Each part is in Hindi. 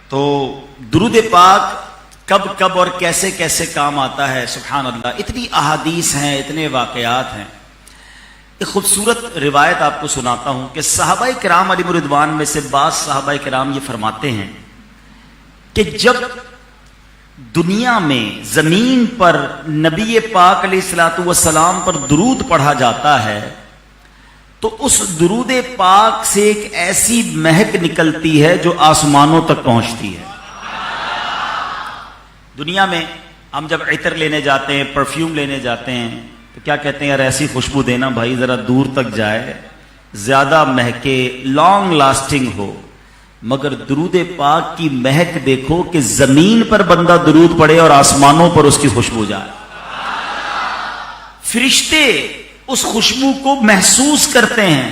तो दुरूद पाक कब कब और कैसे कैसे काम आता है, सुभान अल्लाह। इतनी अहादीस हैं, इतने वाकयात हैं। एक खूबसूरत रिवायत आपको सुनाता हूं कि सहाबाए किराम अलैहिम रिदवान में से बाज़ सहाबाए किराम ये फरमाते हैं कि जब दुनिया में जमीन पर नबी पाक अलैहिस्सलातु वस्सलाम पर दुरूद पढ़ा जाता है तो उस दुरूद पाक से एक ऐसी महक निकलती है जो आसमानों तक पहुंचती है। दुनिया में हम जब इतर लेने जाते हैं, परफ्यूम लेने जाते हैं, तो क्या कहते हैं, यार ऐसी खुशबू देना भाई जरा दूर तक जाए, ज्यादा महके, लॉन्ग लास्टिंग हो। मगर दुरूद पाक की महक देखो कि जमीन पर बंदा दुरूद पड़े और आसमानों पर उसकी खुशबू जाए। फरिश्ते उस खुशबू को महसूस करते हैं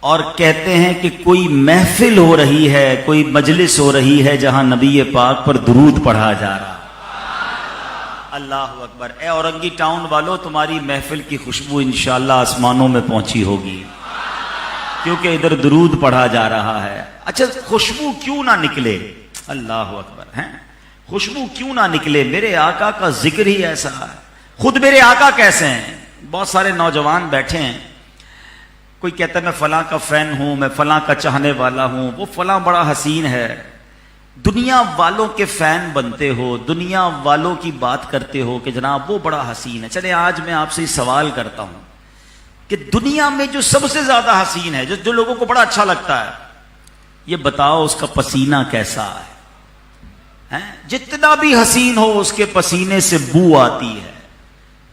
और कहते हैं कि कोई महफिल हो रही है, कोई मजलिस हो रही है जहां नबी पाक पर दुरूद पढ़ा जा रहा। अल्लाह अकबर। ए औरंगी टाउन वालों, तुम्हारी महफिल की खुशबू इंशाअल्लाह आसमानों में पहुंची होगी, क्योंकि इधर दुरूद पढ़ा जा रहा है। अच्छा, खुशबू क्यों ना निकले, अल्लाह अकबर है, खुशबू क्यों ना निकले। मेरे आका का जिक्र ही ऐसा है। खुद मेरे आका कैसे हैं। बहुत सारे नौजवान बैठे हैं, कोई कहता है मैं फलां का फैन हूं, मैं फलां का चाहने वाला हूं, वो फलां बड़ा हसीन है। दुनिया वालों के फैन बनते हो, दुनिया वालों की बात करते हो कि जनाब वो बड़ा हसीन है। चले आज मैं आपसे सवाल करता हूं कि दुनिया में जो सबसे ज्यादा हसीन है, जो लोगों को बड़ा अच्छा लगता है, ये बताओ उसका पसीना कैसा है? जितना भी हसीन हो उसके पसीने से बू आती है।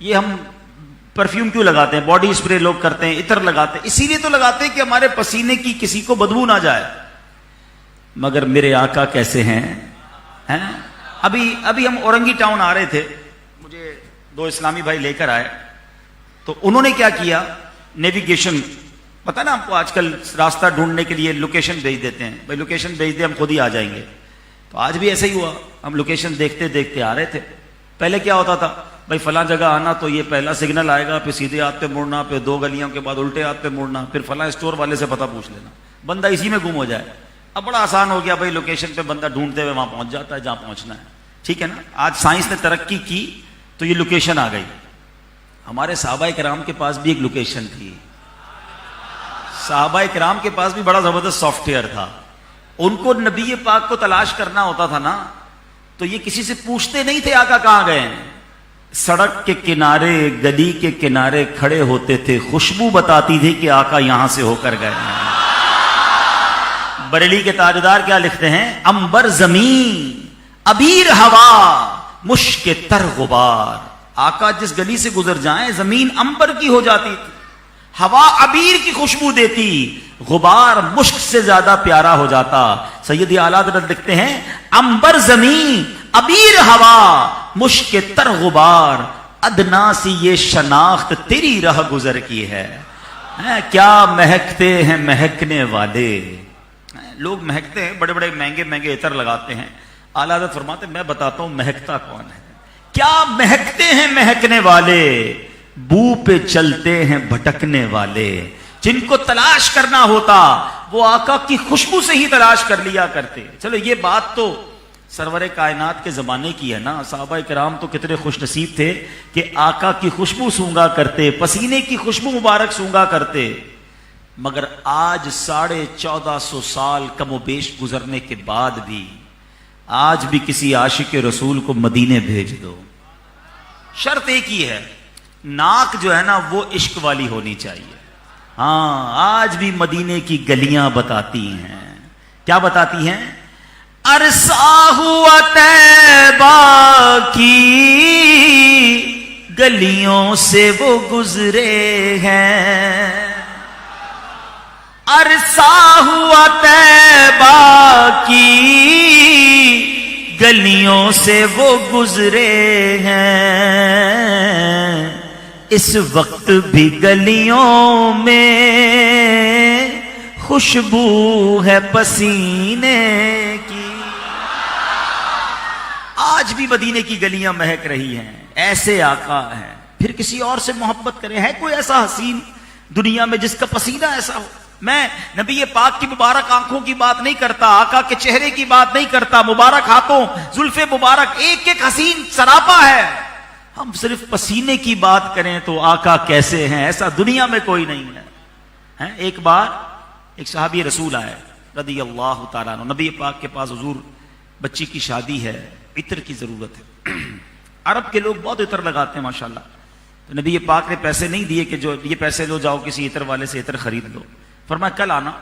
ये हम परफ्यूम क्यों लगाते हैं, बॉडी स्प्रे लोग करते हैं, इतर लगाते हैं, इसीलिए तो लगाते हैं कि हमारे पसीने की किसी को बदबू ना जाए। मगर मेरे आका कैसे हैं? अभी हम औरंगी टाउन आ रहे थे, मुझे दो इस्लामी भाई लेकर आए, तो उन्होंने क्या किया, नेविगेशन, पता ना आपको आजकल रास्ता ढूंढने के लिए लोकेशन भेज देते हैं, भाई लोकेशन भेज दे हम खुद ही आ जाएंगे। तो आज भी ऐसा ही हुआ, हम लोकेशन देखते देखते आ रहे थे। पहले क्या होता था, भाई फलां जगह आना तो ये पहला सिग्नल आएगा, फिर सीधे हाथ पे मुड़ना, फिर दो गलियों के बाद उल्टे हाथ पे मुड़ना, फिर फलां स्टोर वाले से पता पूछ लेना, बंदा इसी में गुम हो जाए। अब बड़ा आसान हो गया, भाई लोकेशन पे बंदा ढूंढते हुए वहां पहुंच जाता है जहां पहुंचना है। ठीक है ना, आज साइंस ने तरक्की की तो ये लोकेशन आ गई। हमारे सहाबाए किराम के पास भी एक लोकेशन थी। सहाबाए किराम के पास भी बड़ा जबरदस्त सॉफ्टवेयर था। उनको नबी पाक को तलाश करना होता था ना, तो ये किसी से पूछते नहीं थे आका कहां गए हैं। सड़क के किनारे, गली के किनारे खड़े होते थे, खुशबू बताती थी कि आका यहां से होकर गए हैं। बरेली के ताजदार क्या लिखते हैं, अंबर जमीन अबीर हवा मुश्क तर गुबार। आका जिस गली से गुजर जाएं जमीन अंबर की हो जाती थी, हवा अबीर की खुशबू देती, गुबार मुश्क से ज्यादा प्यारा हो जाता। सैयदी आला हज़रत लिखते हैं, अंबर जमीन अबीर हवा मुश्क तर गुबार, अदना सी ये शनाख्त तेरी राह गुजर की है। क्या महकते हैं महकने वाले। लोग महकते हैं, बड़े बड़े महंगे महंगे इतर लगाते हैं। आला हज़रत फरमाते मैं बताता हूं महकता कौन है। क्या महकते हैं महकने वाले, बू पे चलते हैं भटकने वाले। जिनको तलाश करना होता वो आका की खुशबू से ही तलाश कर लिया करते। चलो ये बात तो सरवरे कायनात के जमाने की है ना। सहाबाए किराम तो कितने खुशनसीब थे कि आका की खुशबू सूंघा करते, पसीने की खुशबू मुबारक सूंघा करते। मगर आज 1450 साल कमोबेश गुजरने के बाद भी आज भी किसी आशिक रसूल को मदीने भेज दो, शर्त एक ही है, नाक जो है ना वो इश्क वाली होनी चाहिए। हाँ, आज भी मदीने की गलियां बताती हैं। क्या बताती हैं? अरसा हुआ तैबा की गलियों से वो गुजरे हैं, अरसा हुआ तैबा की गलियों से वो गुजरे हैं, इस वक्त भी गलियों में खुशबू है पसीने की। आज भी मदीने की गलियां महक रही हैं। ऐसे आका हैं, फिर किसी और से मोहब्बत करें। है कोई ऐसा हसीन दुनिया में जिसका पसीना ऐसा हो? मैं नबी पाक की मुबारक आंखों की बात नहीं करता, आका के चेहरे की बात नहीं करता, मुबारक हाथों, जुल्फे मुबारक एक एक हसीन सरापा है। हम सिर्फ पसीने की बात करें तो आका कैसे हैं, ऐसा दुनिया में कोई नहीं है। एक बार एक सहाबी रसूल आए रदी अल्लाह तआला अन्हु, नबी पाक के पास, हुजूर बच्ची की शादी है, इत्र की जरूरत है। अरब के लोग बहुत इत्र लगाते हैं माशाल्लाह। तो नबी पाक ने पैसे नहीं दिए कि जो ये पैसे लो जाओ किसी इत्र वाले से इत्र खरीद लो। फरमाया कल आना,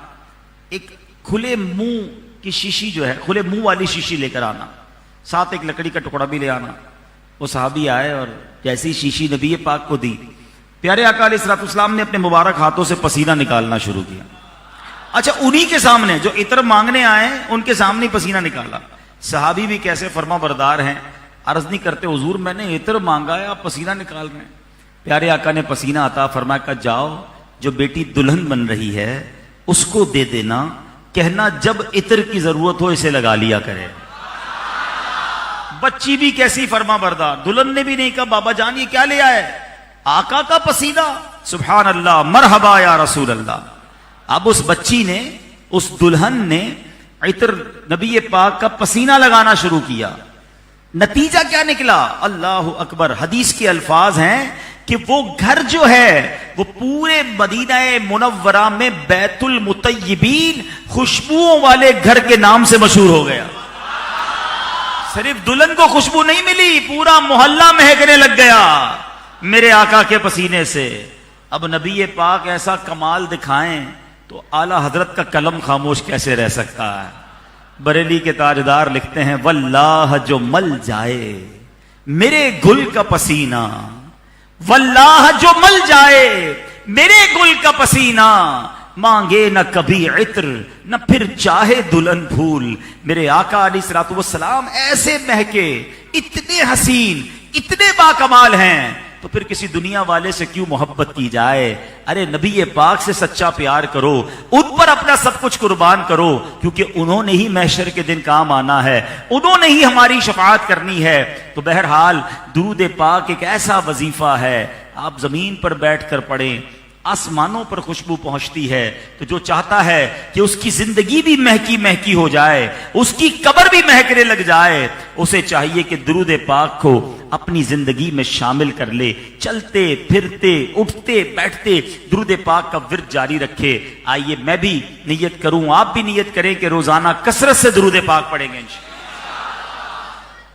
एक खुले मुंह की शीशी जो है, खुले मुंह वाली शीशी लेकर आना, साथ एक लकड़ी का टुकड़ा भी ले आना। वो साहबी आए और जैसी शीशी नबी पाक को दी, प्यारे आका अलैहिस्सलाम ने अपने मुबारक हाथों से पसीना निकालना शुरू किया। अच्छा, उन्हीं के सामने जो इत्र मांगने आए उनके सामने पसीना निकाला। सहाबी भी कैसे फर्मा बरदार हैं, अर्ज नहीं करते हुजूर मैंने इत्र मांगा है, आप पसीना निकाल रहे हैं। प्यारे आका ने पसीना अता फरमाया का जाओ, जो बेटी दुल्हन बन रही है उसको दे देना, कहना जब इत्र की जरूरत हो इसे लगा लिया करे। बच्ची भी कैसी फर्मा बरदार, दुल्हन ने भी नहीं कहा बाबा जान ये क्या ले आए, आका का पसीना, सुभान अल्लाह, मरहबा या रसूल अल्लाह। अब उस बच्ची ने, उस दुल्हन ने इत्र नबी पाक का पसीना लगाना शुरू किया। नतीजा क्या निकला, अल्लाह अकबर। हदीस के अल्फाज हैं कि वो घर जो है वो पूरे मदीना मुनव्वरा में बैतुल मुतय्यबीन, खुशबुओं वाले घर के नाम से मशहूर हो गया। सिर्फ दुल्हन को खुशबू नहीं मिली, पूरा मोहल्ला महकने लग गया मेरे आका के पसीने से। अब नबी पाक ऐसा कमाल दिखाएं तो आला हजरत का कलम खामोश कैसे रह सकता है। बरेली के ताजदार लिखते हैं, वल्लाह जो मल जाए मेरे गुल का पसीना, वल्लाह जो मल जाए मेरे गुल का पसीना, मांगे न कभी इत्र न फिर चाहे दुल्हन फूल। मेरे आका अलैहिस्सलातु वस्सलाम ऐसे महके, इतने हसीन, इतने बाकमाल हैं, तो फिर किसी दुनिया वाले से क्यों मोहब्बत की जाए। अरे नबी पाक से सच्चा प्यार करो, उन पर अपना सब कुछ कुर्बान करो, क्योंकि उन्होंने ही महशर के दिन काम आना है, उन्होंने ही हमारी शफाअत करनी है। तो बहरहाल दुरूद पाक एक ऐसा वजीफा है, आप जमीन पर बैठकर पढ़ें, आसमानों पर खुशबू पहुंचती है। तो जो चाहता है कि उसकी जिंदगी भी महकी महकी हो जाए, उसकी कब्र भी महकने लग जाए, उसे चाहिए कि दुरूद पाक को अपनी जिंदगी में शामिल कर ले। चलते फिरते उठते बैठते दुरूद पाक का विर्द जारी रखे। आइए मैं भी नियत करूं, आप भी नियत करें कि रोजाना कसरत से दुरूद पाक पढ़ेंगे इंशाअल्लाह।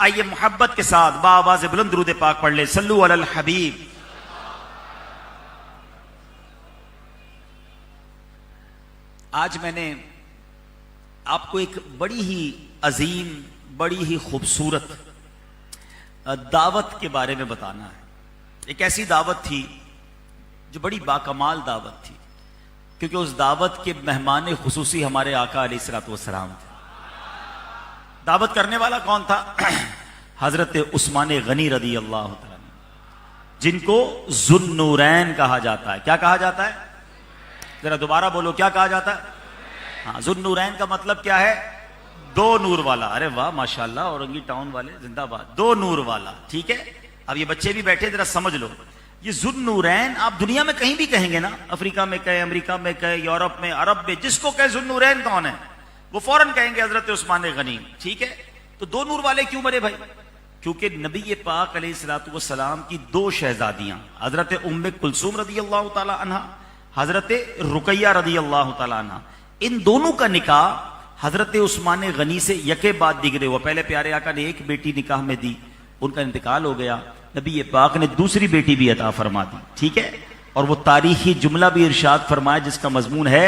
आइए मोहब्बत के साथ बाआवाज़ बुलंद दुरूद पाक पढ़ ले, सल्लु अलल हबीब। आज मैंने आपको एक बड़ी ही अजीम, बड़ी ही खूबसूरत दावत के बारे में बताना है। एक ऐसी दावत थी जो बड़ी बाकमाल दावत थी, क्योंकि उस दावत के मेहमान खुसूसी हमारे आका अलैहिस्सलातु वस्सलाम थे। दावत करने वाला कौन था? हजरत उस्मान गनी रदी अल्लाह तआला, जिनको ज़ुन्नूरैन कहा जाता है। क्या कहा जाता है? जरा दोबारा बोलो, क्या कहा जाता है? हाँ, ज़ुन्नूरैन का मतलब क्या है? दो नूर वाला। अरे वाह माशाल्लाह, औरंगी टाउन वाले जिंदाबाद, दो नूर वाला। ठीक है, अब ये बच्चे भी बैठे, जरा समझ लो। ये ज़ुन्नूरैन आप दुनिया में कहीं भी कहेंगे ना, अफ्रीका में कहे, अमेरिका में कहे, यूरोप में, अरब में, जिसको कहे ज़ुन्नूरैन कौन है, वो फौरन कहेंगे हजरत उस्मान गनी। ठीक है, तो दो नूर वाले क्यों बने भाई? क्योंकि नबी पाक अलैहिस्सलातु वस्सलाम की दो शहजादियां, हजरत उम्मे कुलसूम रदी अल्लाह तआला अन्हा, हजरत रुकैया रदी अल्लाह तआला अन्हा, इन दोनों का निकाह हजरत उस्मान गनी से यके बाद दिगरे हुआ। पहले प्यारे आका ने एक बेटी निकाह में दी, उनका इंतकाल हो गया, नबी पाक ने दूसरी बेटी भी अता फरमा दी। ठीक है, और वो तारीखी जुमला भी इरशाद फरमाया जिसका मजमून है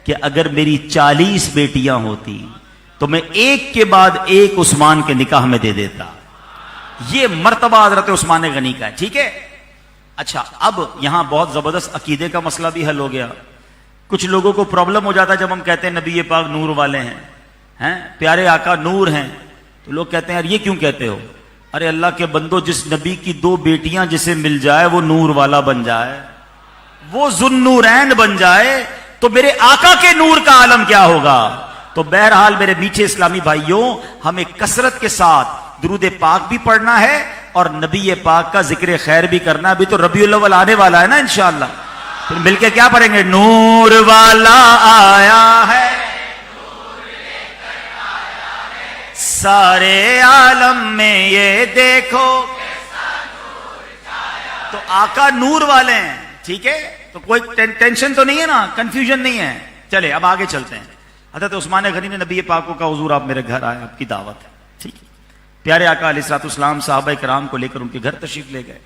कि अगर मेरी 40 बेटियां होती तो मैं एक के बाद एक उस्मान के निकाह में दे देता। ये मर्तबा हजरत उस्मान गनी का है। ठीक है, अच्छा, अब यहां बहुत जबरदस्त अकीदे का मसला भी हल हो गया। कुछ लोगों को प्रॉब्लम हो जाता है जब हम कहते हैं नबी पाक नूर वाले हैं, प्यारे आका नूर हैं, तो लोग कहते हैं यार ये क्यों कहते हो? अरे अल्लाह के बंदो, जिस नबी की दो बेटियां जिसे मिल जाए वो नूर वाला बन जाए, वो ज़ुन्नूरैन बन जाए, तो मेरे आका के नूर का आलम क्या होगा? तो बहरहाल मेरे मीठे इस्लामी भाइयों, हमें कसरत के साथ दुरूद पाक भी पढ़ना है और नबी पाक का जिक्र खैर भी करना। अभी तो रबीउल अव्वल आने वाला है ना इंशाअल्लाह। फिर मिलके क्या पढ़ेंगे? नूर वाला आया है, सारे आलम में ये देखो। तो आका नूर वाले हैं, ठीक है, तो कोई टेंशन तो नहीं है ना, कंफ्यूजन नहीं है। चले अब आगे चलते हैं। हज़रत उस्मान गनी ने नबी पाक को कहा, हुजूर आप मेरे घर आए, आपकी दावत है। ठीक है, प्यारे आका अलैहिस्सलाम सहाबा किराम को लेकर उनके घर तशरीफ ले गए।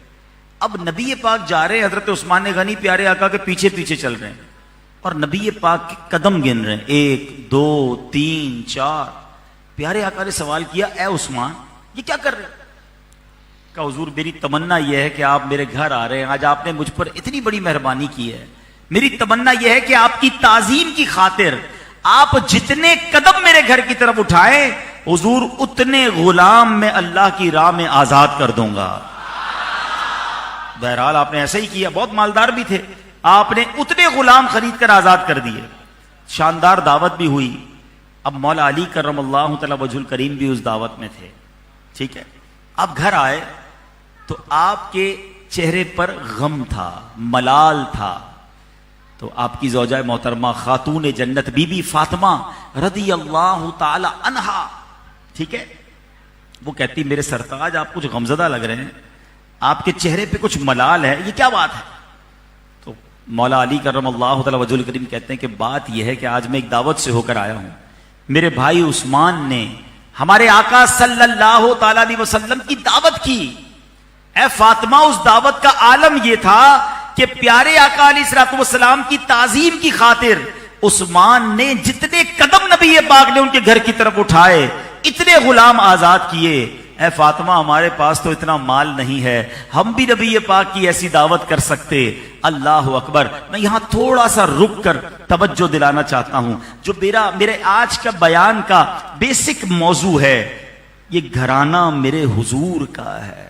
अब नबी पाक जा रहे हैं, हजरत उस्मान गनी प्यारे आका के पीछे पीछे चल रहे हैं और नबी पाक के कदम गिन रहे हैं, 1 2 3 4। प्यारे आका ने सवाल किया, ए उस्मान ये क्या कर रहे हैं? कहा, हुजूर मेरी तमन्ना यह है कि आप मेरे घर आ रहे हैं, आज आपने मुझ पर इतनी बड़ी मेहरबानी की है, मेरी तमन्ना यह है कि आपकी ताजीम की खातिर आप जितने कदम मेरे घर की तरफ उठाए, हुजूर उतने गुलाम मैं अल्लाह की राह में आजाद कर दूंगा। बहरहाल आपने ऐसा ही किया, बहुत मालदार भी थे, आपने उतने गुलाम खरीद कर आजाद कर दिए। शानदार दावत भी हुई। अब मौला अली करमल्लाहु तआला वजहुल करीम भी उस दावत में थे। ठीक है, अब घर आए तो आपके चेहरे पर गम था, मलाल था। तो आपकी ज़ौजा मोहतरमा खातून जन्नत बीबी फातिमा रदी अल्लाह ताला अन्हा, ठीक है, वो कहती मेरे सरताज आप कुछ गमजदा लग रहे हैं, आपके चेहरे पे कुछ मलाल है, ये क्या बात है? तो मौला अली करमल्लाहु तआला वजहुल करीम कहते हैं कि बात यह है कि आज मैं एक दावत से होकर आया हूं। मेरे भाई उस्मान ने हमारे आका सल्लल्लाहु ताला अलैहि वसल्लम की दावत की। ए फातिमा, उस दावत का आलम यह था कि प्यारे आका अलैहिस्सलातु वस्सलाम की ताजीम की खातिर उस्मान ने जितने कदम नबी पाक ने उनके घर की तरफ उठाए, इतने गुलाम आजाद किए। ए फातिमा, हमारे पास तो इतना माल नहीं है, हम भी नबी पाक की ऐसी दावत कर सकते। अल्लाह अकबर। मैं यहां थोड़ा सा रुक कर तवज्जो दिलाना चाहता हूं, जो मेरे आज का बयान का बेसिक मौजू है, ये घराना मेरे हुजूर का है।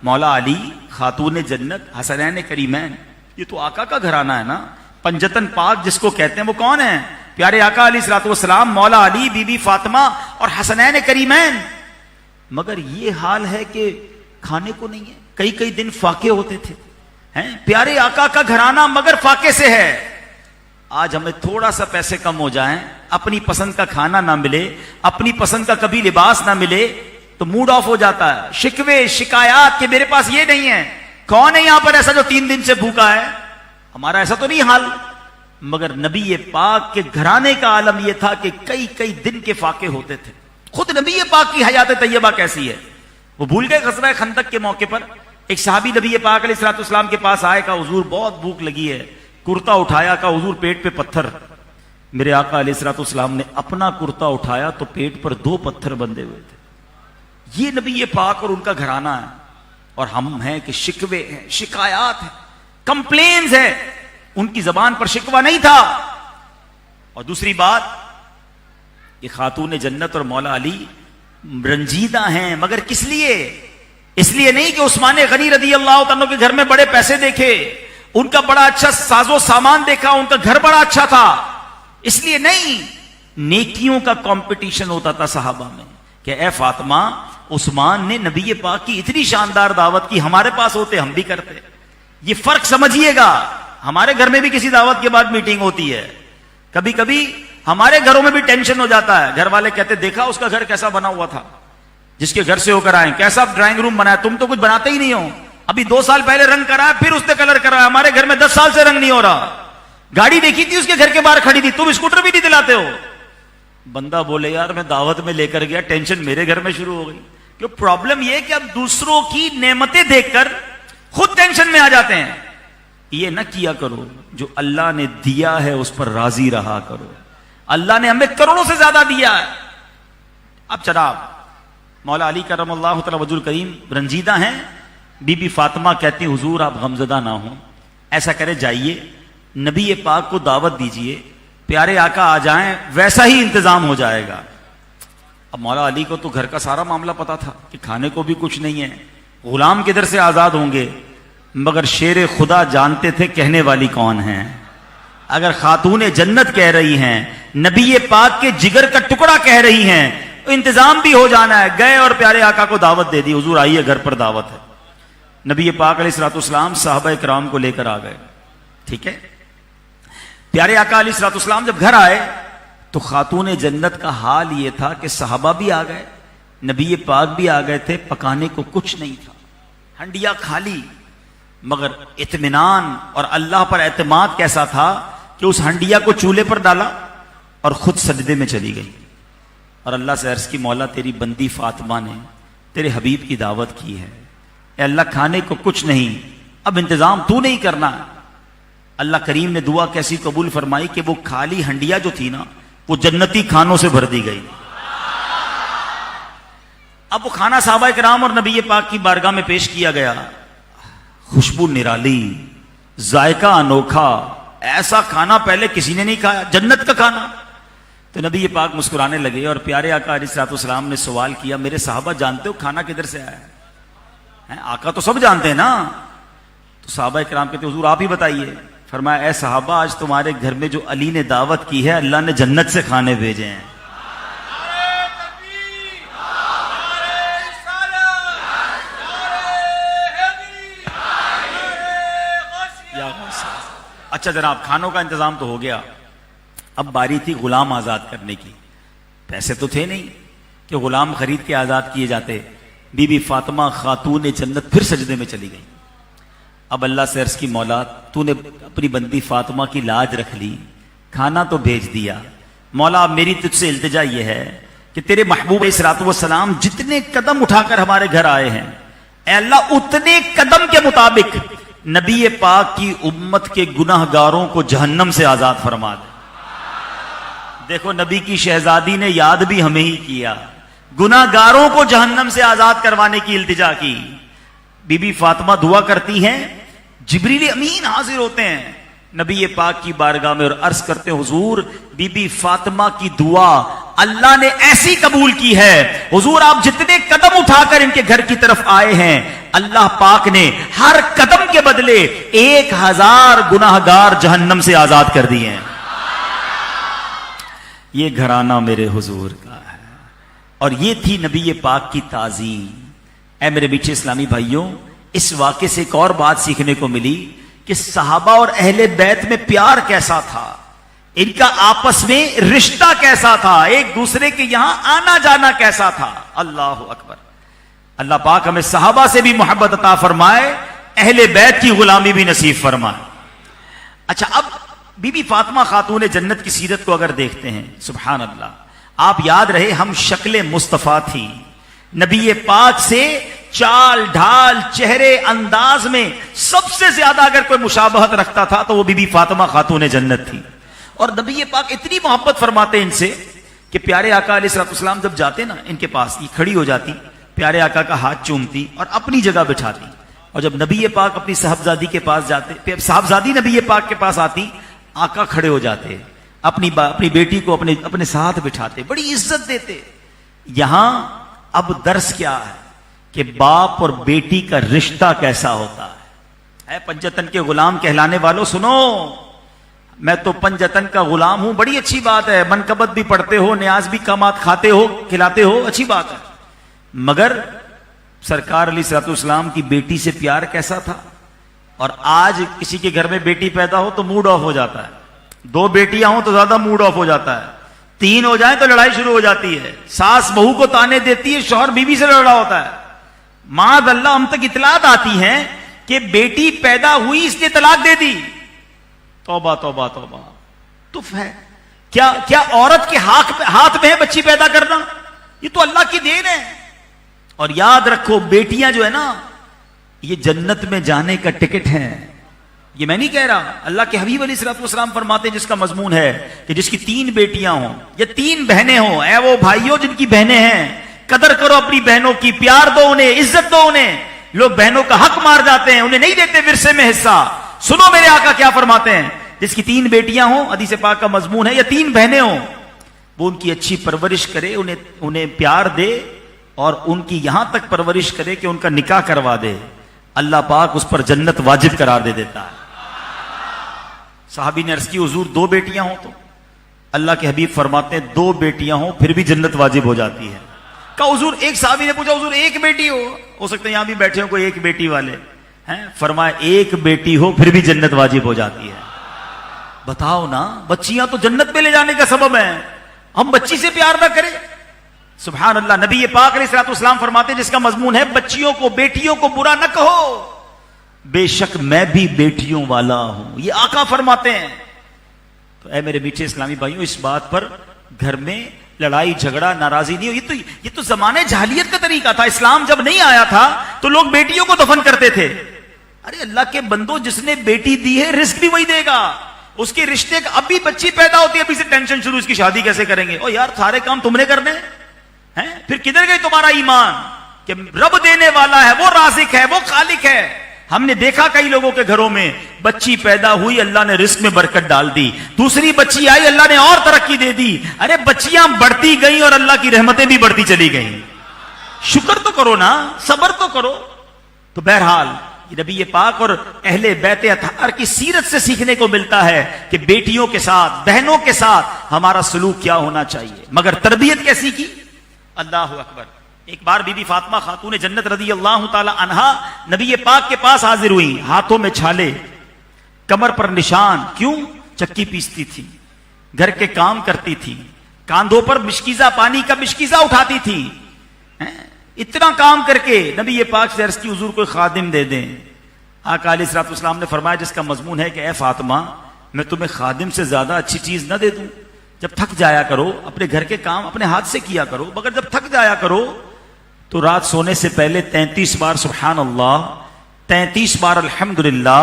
मौला अली खातून जन्नत हसनैन करीमैन, ये तो आका का घराना है ना। पंजतन पाक जिसको कहते हैं वो कौन है? प्यारे आका अलैहिस्सलातु वस्सलाम, मौला अली, बीबी फातिमा और हसनैन करीमैन। मगर ये हाल है कि खाने को नहीं है, कई कई दिन फाके होते थे। हैं प्यारे आका का घराना मगर फाके से है। आज हमें थोड़ा सा पैसे कम हो जाएं, अपनी पसंद का खाना ना मिले, अपनी पसंद का कभी लिबास ना मिले, तो मूड ऑफ हो जाता है। शिकवे शिकायत के मेरे पास ये नहीं है। कौन है यहां पर ऐसा जो 3 दिन से भूखा है? हमारा ऐसा तो नहीं हाल। मगर नबी पाक के घराने का आलम यह था कि कई कई दिन के फाके होते थे। खुद नबी पाक की हयात तैयबा कैसी है वो भूल गए। ग़ज़वा खंदक के मौके पर एक सहाबी नबी पाक अलैहिस्सलाम के पास आए, कहा हुजूर बहुत भूख लगी है। कुर्ता उठाया, कहा हुजूर पेट पे पत्थर। मेरे आका अलैहिस्सलाम ने अपना कुर्ता उठाया तो पेट पर 2 पत्थर बंधे हुए थे। ये नबी पाक और उनका घराना है। और हम हैं कि शिकवे हैं, शिकायत है, कंप्लेन्स है। उनकी जबान पर शिकवा नहीं था। और दूसरी बात, ये खातून जन्नत और मौला अली रंजीदा हैं, मगर किस लिए? इसलिए नहीं कि उस्मान गनी रदी अल्लाह तआला के घर में बड़े पैसे देखे, उनका बड़ा अच्छा साजो सामान देखा, उनका घर बड़ा अच्छा था, इसलिए नहीं। नेकियों का कंपटीशन होता था सहाबा में कि ए फातिमा, उस्मान ने नबी पाक की इतनी शानदार दावत की, हमारे पास होते हम भी करते। ये फर्क समझिएगा। हमारे घर में भी किसी दावत के बाद मीटिंग होती है, कभी कभी हमारे घरों में भी टेंशन हो जाता है। घर वाले कहते देखा उसका घर कैसा बना हुआ था, जिसके घर से होकर आए, कैसा ड्राइंग रूम बनाया, तुम तो कुछ बनाते ही नहीं हो। अभी 2 साल पहले रंग कराया, फिर उसने कलर कराया, हमारे घर में 10 साल से रंग नहीं हो रहा। गाड़ी देखी थी उसके घर के बाहर खड़ी थी, तुम स्कूटर भी नहीं दिलाते हो। बंदा बोले यार मैं दावत में लेकर गया, टेंशन मेरे घर में शुरू हो गई। क्यों? प्रॉब्लम यह कि अब दूसरों की नेमतें देखकर खुद टेंशन में आ जाते हैं। ये ना किया करो, जो अल्लाह ने दिया है उस पर राजी रहा करो। अल्लाह ने हमें करोड़ों से ज्यादा दिया है। अब जनाब मौला अली करमल्लाहु तआला वजहुल करीम रंजीदा हैं। बीबी फातिमा कहती हुजूर आप गमजदा ना हो, ऐसा करे जाइए नबी पाक को दावत दीजिए, प्यारे आका आ जाएं, वैसा ही इंतजाम हो जाएगा। अब मौला अली को तो घर का सारा मामला पता था कि खाने को भी कुछ नहीं है, गुलाम किधर से आजाद होंगे। मगर शेर खुदा जानते थे कहने वाली कौन है। अगर खातून जन्नत कह रही हैं, नबी पाक के जिगर का टुकड़ा कह रही हैं, तो इंतजाम भी हो जाना है। गए और प्यारे आका को दावत दे दी, हुजूर आइए घर पर दावत है। नबी पाक अलैहिस्सलातु वस्सलाम सहाबा किराम को लेकर आ गए। ठीक है। प्यारे आका अलैहिस्सलाम जब घर आए तो खातून जन्नत का हाल यह था कि सहाबा भी आ गए, नबी पाक भी आ गए थे, पकाने को कुछ नहीं था, हंडिया खाली, मगर इत्मीनान और अल्लाह पर एतमाद कैसा था कि उस हंडिया को चूल्हे पर डाला और खुद सजदे में चली गई और अल्लाह से अर्ज की, मौला तेरी बंदी फातिमा ने तेरे हबीब की दावत की है, ए अल्लाह खाने को कुछ नहीं, अब इंतजाम तू नहीं करना। अल्लाह करीम ने दुआ कैसी कबूल फरमाई कि वो खाली हंडिया जो थी ना वो जन्नती खानों से भर दी गई। अब वो खाना साहबा किराम और नबी पाक की बारगाह में पेश किया गया, खुशबू निराली, जायका अनोखा, ऐसा खाना पहले किसी ने नहीं खाया, जन्नत का खाना। तो नबी पाक मुस्कुराने लगे और प्यारे आका अलैहिस्सलाम ने सवाल किया, मेरे साहबा जानते हो खाना किधर से आया है? आका तो सब जानते हैं ना। तो साहबा किराम कहते हुजूर आप ही बताइए। फरमाया, ऐ साहबा आज तुम्हारे घर में जो अली ने दावत की है अल्लाह ने जन्नत से खाने भेजे हैं। अच्छा जनाब, खानों का इंतजाम तो हो गया, अब बारी थी गुलाम आजाद करने की। पैसे तो थे नहीं कि गुलाम खरीद के आजाद किए जाते। बीबी फातिमा खातून जन्नत फिर सजदे में चली गई। अब अल्लाह से अर्ज की, मौला तूने अपनी बंदी फातिमा की लाज रख ली, खाना तो भेज दिया, मौला अब मेरी तुझसे इल्तिजा यह है कि तेरे महबूब अलैहिस्सलाम जितने कदम उठाकर हमारे घर आए हैं, ऐ अल्लाह उतने कदम के मुताबिक नबी पाक की उम्मत के गुनाहगारों को जहन्नम से आजाद फरमा दे। देखो नबी की शहजादी ने याद भी हमें ही किया, गुनाहगारों को जहन्नम से आजाद करवाने की इल्तिजा की। बीबी फातिमा दुआ करती हैं, जिब्रील अमीन हाजिर होते हैं नबी पाक की बारगाह में और अर्ज करते हैं, हुजूर बीबी फातिमा की दुआ अल्लाह ने ऐसी कबूल की है, हुजूर आप जितने कदम उठाकर इनके घर की तरफ आए हैं अल्लाह पाक ने हर कदम के बदले 1000 गुनाहगार जहन्नम से आजाद कर दिए हैं। ये घराना मेरे हुजूर का है और ये थी नबी पाक की ताजीम। ऐ मेरे मीठे इस्लामी भाइयों, इस वाक़े से एक और बात सीखने को मिली कि सहाबा और अहले बैत में प्यार कैसा था, इनका आपस में रिश्ता कैसा था, एक दूसरे के यहां आना जाना कैसा था। अल्लाह अकबर। अल्लाह पाक हमें सहाबा से भी मोहब्बत अता फरमाए, अहले बैत की गुलामी भी नसीब फरमाए। अच्छा, अब बीबी फातिमा खातून जन्नत की सीरत को अगर देखते हैं, सुभान अल्लाह, आप याद रहे हम शक्ल मुस्तफा थी, नबी पाक से चाल ढाल चेहरे अंदाज में सबसे ज्यादा अगर कोई मुशाबहत रखता था तो वो बीबी फातिमा खातून जन्नत थी। और नबी पाक इतनी मोहब्बत फरमाते इनसे कि प्यारे आका अलैहिस्सलाम जब जाते ना इनके पास, ये खड़ी हो जाती, प्यारे आका का हाथ चूमती और अपनी जगह बिठाती। और जब नबी पाक अपनी साहबजादी के पास जाते, साहबजादी नबी पाक के पास आती, आका खड़े हो जाते, अपनी बेटी को अपने साथ बिठाते, बड़ी इज्जत देते। यहां अब दर्स क्या है कि बाप और बेटी का रिश्ता कैसा होता है। पंजतन के गुलाम कहलाने वालों सुनो, मैं तो पंजतन का गुलाम हूं, बड़ी अच्छी बात है, मनकबत भी पढ़ते हो, न्याज भी कमात खाते हो, खिलाते हो, अच्छी बात है। मगर सरकार अलैहिस्सलाम की बेटी से प्यार कैसा था। और आज किसी के घर में बेटी पैदा हो तो मूड ऑफ हो जाता है, 2 बेटियां हो तो ज्यादा मूड ऑफ हो जाता है, 3 हो जाए तो लड़ाई शुरू हो जाती है, सास बहू को ताने देती है, शौहर बीवी से लड़ रहा होता है। माद अल्लाह हम तक इतलात आती है कि बेटी पैदा हुई इसलिए तलाक दे दी। तौबा तौबा तौबा, तुफ है क्या औरत के हाथ में है बच्ची पैदा करना, ये तो अल्लाह की देन है। और याद रखो बेटियां जो है ना, ये जन्नत में जाने का टिकट है। ये मैं नहीं कह रहा, अल्लाह के हबीब अलैहिस्सलाम फरमाते हैं जिसका मजमून है कि जिसकी 3 बेटियां हों या 3 बहनें हों, ऐ वो भाइयों जिनकी बहनें हैं, कदर करो अपनी बहनों की, प्यार दो उन्हें, इज्जत दो उन्हें। लोग बहनों का हक मार जाते हैं, उन्हें नहीं देते विरसे में हिस्सा। सुनो मेरे आका क्या फरमाते हैं, जिसकी 3 बेटियां हों, हदीस पाक का मजमून है, या 3 बहनें हों, वो उनकी अच्छी परवरिश करे, उन्हें प्यार दे और उनकी यहां तक परवरिश करे कि उनका निकाह करवा दे। अल्लाह पाक उस पर जन्नत वाजिब करार दे देता है। साहबी ने अर्ज की, हुजूर 2 बेटियां हों तो? अल्लाह के हबीब फरमाते हैं 2 बेटियां हों फिर भी जन्नत वाजिब हो जाती है। कहा हुजूर, एक साहबी ने पूछा, हुजूर 1 बेटी हो सकता है यहां भी बैठे हो कोई 1 बेटी वाले हैं? फरमाया एक बेटी हो फिर भी जन्नत वाजिब हो जाती है। बताओ ना, बच्चियां तो जन्नत में ले जाने का सबब है, हम बच्ची से प्यार ना करें? सुभान अल्लाह। नबी पाक अलैहिस्सलाम फरमाते जिसका मजमून है बच्चियों को, बेटियों को बुरा न कहो, बेशक मैं भी बेटियों वाला हूं, ये आका फरमाते हैं। तो ऐ मेरे मीठे इस्लामी भाइयों, इस बात पर घर में लड़ाई झगड़ा नाराजगी नहीं हो। ये तो जमाने जहालियत का तरीका था। इस्लाम जब नहीं आया था तो लोग बेटियों को दफन करते थे। अरे अल्लाह के बंदो, जिसने बेटी दी है रिस्क भी वही देगा। उसके रिश्ते का अभी बच्ची पैदा होती है, अभी से टेंशन शुरू, इसकी शादी कैसे करेंगे? ओ यार, सारे काम तुमने करने हैं, फिर किधर गई तुम्हारा ईमान कि रब देने वाला है, वो राज़िक है, वो खालिक है। हमने देखा कई लोगों के घरों में बच्ची पैदा हुई, अल्लाह ने रिस्क में बरकत डाल दी, दूसरी बच्ची आई, अल्लाह ने और तरक्की दे दी। अरे बच्चियां बढ़ती गई और अल्लाह की रहमतें भी बढ़ती चली गई। शुक्र तो करो ना, सब्र तो करो। तो बहरहाल नबी पाक और अहले बैत अतहार की सीरत से सीखने को मिलता है कि बेटियों के साथ, बहनों के साथ हमारा सलूक क्या होना चाहिए। मगर तरबियत कैसी की? अल्लाह अकबर। एक बार बीबी फातिमा खातून जन्नत रदी अल्लाह ताला अन्हा नबी पाक के पास हाजिर हुई, हाथों में छाले, कमर पर निशान। क्यों? चक्की पीसती थी, घर के काम करती थी, कांधों पर मिश्कीजा, पानी का मिश्कीजा उठाती थी। इतना काम करके नबी पाक से अर्ज की, हुजूर कोई खादिम दे दें। आका अलैहिस्सलाम ने फरमाया जिसका मजमून है कि ए फातिमा, मैं तुम्हें खादिम से ज्यादा अच्छी चीज न दे दूं? जब थक जाया करो अपने घर के काम अपने हाथ से किया करो, मगर जब थक जाया करो तो रात सोने से पहले 33 बार सुभान अल्लाह, 33 बार अल्हम्दुलिल्लाह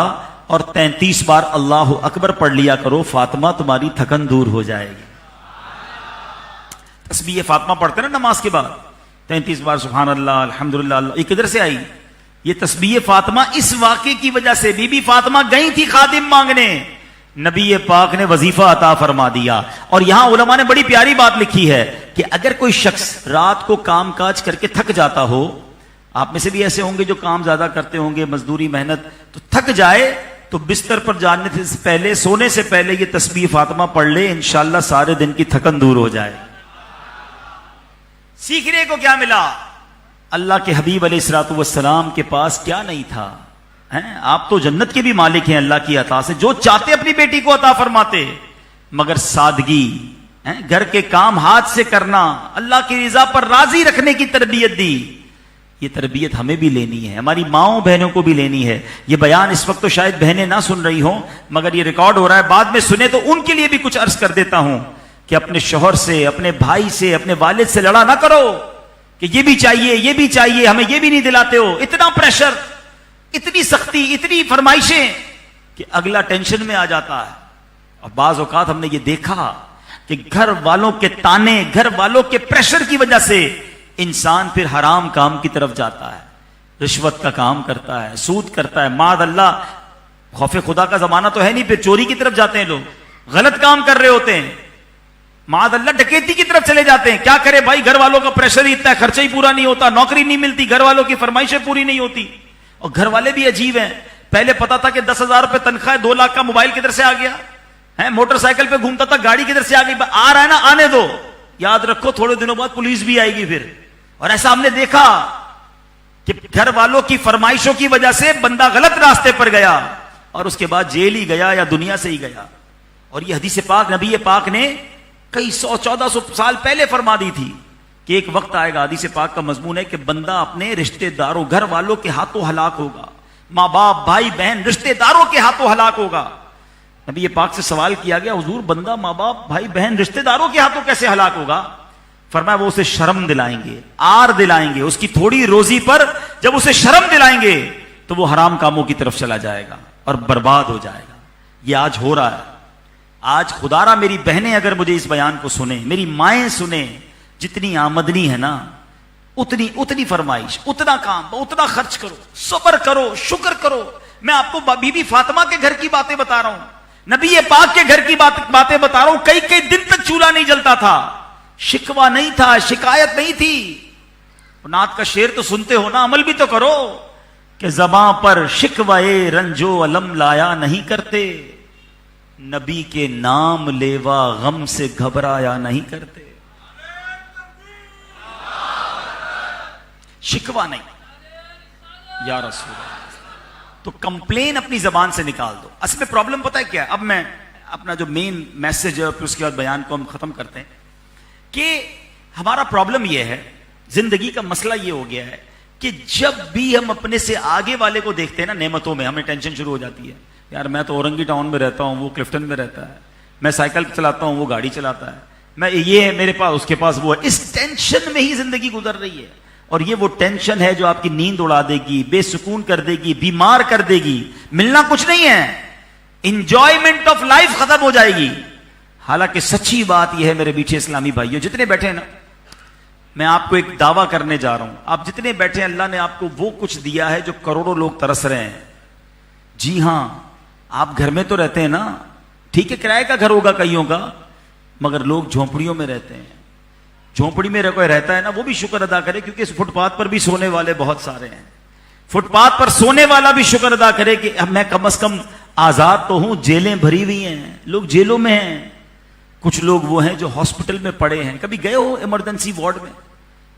और 33 बार अल्लाहु अकबर पढ़ लिया करो। फातिमा, तुम्हारी थकन दूर हो जाएगी। तस्बीह फातिमा पढ़ते ना नमाज के बाद, 33 बार सुभान अल्लाह, अल्हम्दुलिल्लाह। ये किधर से आई? ये तस्बीह फातिमा इस वाक़े की वजह से, बीबी फातिमा गई थी खादिम मांगने, नबी पाक ने वजीफा अता फरमा दिया। और यहां उलमा ने बड़ी प्यारी बात लिखी है कि अगर कोई शख्स रात को काम काज करके थक जाता हो, आप में से भी ऐसे होंगे जो काम ज्यादा करते होंगे, मजदूरी मेहनत, तो थक जाए तो बिस्तर पर जाने से पहले, सोने से पहले ये तस्बीह फातिमा पढ़ ले, इंशाअल्लाह सारे दिन की थकन दूर हो जाए। सीखने को क्या मिला? अल्लाह के हबीब अलैहिस्सलाम के पास क्या नहीं था? हैं? आप तो जन्नत के भी मालिक हैं अल्लाह की अता से, जो चाहते अपनी बेटी को अता फरमाते, मगर सादगी, घर के काम हाथ से करना, अल्लाह की रिजा पर राजी रखने की तरबियत दी। ये तरबियत हमें भी लेनी है, हमारी माओ बहनों को भी लेनी है। ये बयान इस वक्त तो शायद बहनें ना सुन रही हो, मगर ये रिकॉर्ड हो रहा है, बाद में सुने तो उनके लिए भी कुछ अर्ज कर देता हूं कि अपने शौहर से, अपने भाई से, अपने वालिद से लड़ा ना करो कि ये भी चाहिए, ये भी चाहिए, हमें ये भी नहीं दिलाते हो। इतना प्रेशर, इतनी सख्ती, इतनी फरमाइशें कि अगला टेंशन में आ जाता है। और बाज औकात हमने ये देखा कि घर वालों के ताने, घर वालों के प्रेशर की वजह से इंसान फिर हराम काम की तरफ जाता है, रिश्वत का काम करता है, सूद करता है। माद अल्लाह, खौफे खुदा का जमाना तो है नहीं, फिर चोरी की तरफ जाते हैं लोग, गलत काम कर रहे होते हैं, माद अल्लाह डकैती की तरफ चले जाते हैं। क्या करे भाई, घर वालों का प्रेशर ही इतना है, खर्चा ही पूरा नहीं होता, नौकरी नहीं मिलती, घर वालों की फरमाइशें पूरी नहीं होती। और घर वाले भी अजीब हैं, पहले पता था कि 10,000 रुपए तनख्वाह, 2 लाख का मोबाइल किधर से आ गया है, मोटरसाइकिल पे घूमता था, गाड़ी किधर से आ गई, आ रहा है ना, आने दो, याद रखो थोड़े दिनों बाद पुलिस भी आएगी फिर। और ऐसा हमने देखा कि घर वालों की फरमाइशों की वजह से बंदा गलत रास्ते पर गया और उसके बाद जेल ही गया या दुनिया से ही गया। और ये हदीस पाक नबी पाक ने कई 100-1400 साल पहले फरमा दी थी कि एक वक्त आएगा, हदीस पाक का मजमून है कि बंदा अपने रिश्तेदारों, घर वालों के हाथों हलाक होगा, माँ बाप, भाई बहन, रिश्तेदारों के हाथों हलाक होगा। नबी पाक से सवाल किया गया, हुजूर बंदा माँ बाप, भाई बहन, रिश्तेदारों के हाथों कैसे हलाक होगा? फरमाया वो उसे शर्म दिलाएंगे, आर दिलाएंगे, उसकी थोड़ी रोजी पर जब उसे शर्म दिलाएंगे तो वो हराम कामों की तरफ चला जाएगा और बर्बाद हो जाएगा। ये आज हो रहा है। आज खुदारा मेरी बहनें अगर मुझे इस बयान को सुने, मेरी माएं सुने, जितनी आमदनी है ना उतनी उतनी फरमाइश, उतना काम, उतना खर्च करो, सब्र करो, शुक्र करो। मैं आपको बीबी फातिमा के घर की बातें बता रहा हूं, नबी पाक के घर की बातें बता रहा हूं। कई कई दिन तक चूल्हा नहीं जलता था, शिकवा नहीं था, शिकायत नहीं थी। नात का शेर तो सुनते हो ना, अमल भी तो करो कि ज़बां पर शिकवाए रंजो अलम लाया नहीं करते, नबी के नाम लेवा गम से घबराया नहीं करते। शिकवा नहीं, या रसूल। तो कंप्लेन अपनी जबान से निकाल दो। असल में प्रॉब्लम पता है क्या है? अब मैं अपना जो मेन मैसेज है, फिर उसके बाद बयान को हम खत्म करते हैं कि हमारा प्रॉब्लम यह है, जिंदगी का मसला यह हो गया है कि जब भी हम अपने से आगे वाले को देखते हैं ना नेमतों में, हमें टेंशन शुरू हो जाती है। यार मैं तो औरंगी टाउन में रहता हूं, वो क्लिफ्टन में रहता है, मैं साइकिल चलाता हूं, वो गाड़ी चलाता है, मैं ये है मेरे पास, उसके पास वो है। इस टेंशन में ही जिंदगी गुजर रही है। और ये वो टेंशन है जो आपकी नींद उड़ा देगी, बेसुकून कर देगी, बीमार कर देगी। मिलना कुछ नहीं है, इंजॉयमेंट ऑफ लाइफ खत्म हो जाएगी। हालांकि सच्ची बात यह है मेरे पीछे इस्लामी भाइयों, जितने बैठे हैं ना, मैं आपको एक दावा करने जा रहा हूं, आप जितने बैठे हैं अल्लाह ने आपको वो कुछ दिया है जो करोड़ों लोग तरस रहे हैं। जी हां, आप घर में तो रहते हैं ना, ठीक है किराए का घर होगा कईयों का, मगर लोग झोंपड़ियों में रहते हैं। झोंपड़ी में कोई रहता है ना, वो भी शुक्र अदा करे, क्योंकि इस फुटपाथ पर भी सोने वाले बहुत सारे हैं। फुटपाथ पर सोने वाला भी शुक्र अदा करे कि अब मैं कम से कम आजाद तो हूं। जेलें भरी हुई हैं, लोग जेलों में हैं। कुछ लोग वो हैं जो हॉस्पिटल में पड़े हैं। कभी गए हो इमरजेंसी वार्ड में?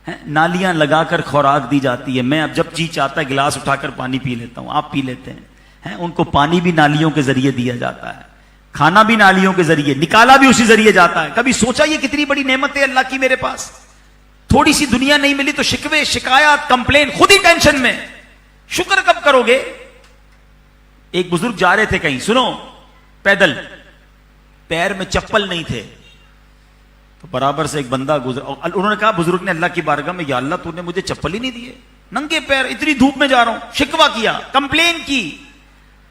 हैं, नालियां लगाकर खुराक दी जाती है। मैं अब जब जी चाहता है गिलास उठाकर पानी पी लेता हूं, आप पी लेते हैं। उनको पानी भी नालियों के जरिए दिया जाता है, खाना भी नालियों के जरिए, निकाला भी उसी जरिए जाता है। कभी सोचा ये कितनी बड़ी नेमत है अल्लाह की मेरे पास? थोड़ी सी दुनिया नहीं मिली तो शिकवे, शिकायत, कंप्लेन, खुद ही टेंशन में। शुक्र कब करोगे? एक बुजुर्ग जा रहे थे कहीं, सुनो, पैदल, पैर में चप्पल नहीं थे, तो बराबर से एक बंदा गुजरा। उन्होंने कहा, बुजुर्ग ने अल्लाह की बारगाह में, या अल्लाह तूने मुझे चप्पल ही नहीं दिए, नंगे पैर इतनी धूप में जा रहा हूं। शिकवा किया, कंप्लेन की।